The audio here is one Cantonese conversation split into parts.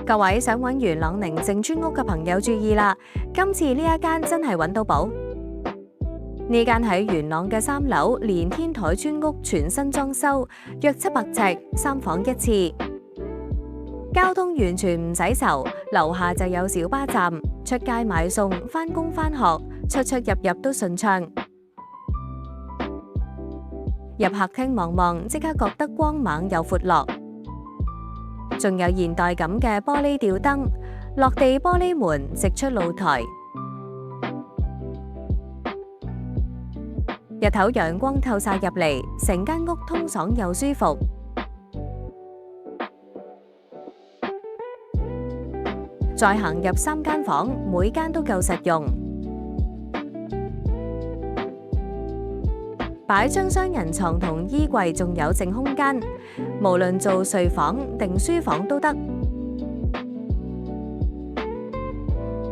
各位想揾元朗寧靜村屋嘅朋友注意啦，今次呢一間真係揾到寶。呢間喺元朗嘅3樓連天台村屋全新裝修，約700尺，3房1廁，交通完全唔使愁，樓下就有小巴站，出街買餸、返工返學，出出入入都順暢。入客廳望望，即刻覺得光猛又闊落，仲有現代感嘅玻璃吊燈，落地玻璃門直出露台。日頭陽光透晒入嚟，成間屋通爽又舒服。再行入3間房，每間都夠實用，擺張雙人床同衣櫃，仲有淨空間，無論做睡房定書房都得。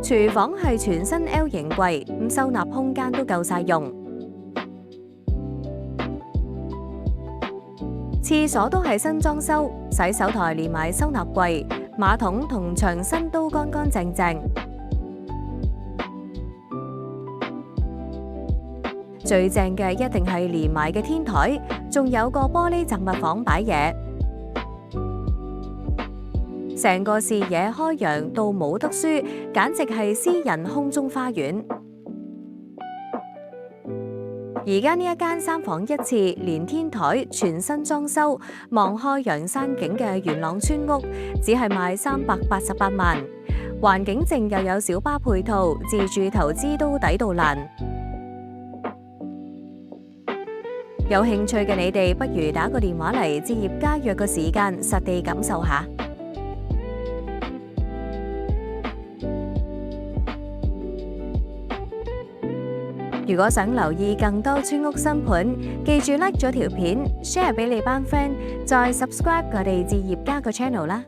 廚房係全新 L 型櫃，咁收納空間都夠晒用。廁所都係新裝修，洗手台連埋收納櫃，馬桶同牆身都乾乾淨淨。最正嘅一定係連埋嘅天台，仲有個玻璃雜物房擺嘢，成個視野開揚到冇得輸，簡直係私人空中花園。而家呢一間3房1廁連天台全新裝修，望開陽山景嘅元朗村屋，只係賣388萬，環境靜又有小巴配套，自住投資都抵到爛。有興趣嘅你哋，不如打個電話嚟置業家約個時間，實地感受下。如果想留意更多村屋新盤，記住 like 咗條片 ，share 俾你班 friend，再 subscribe 我哋置業家個 channel 啦。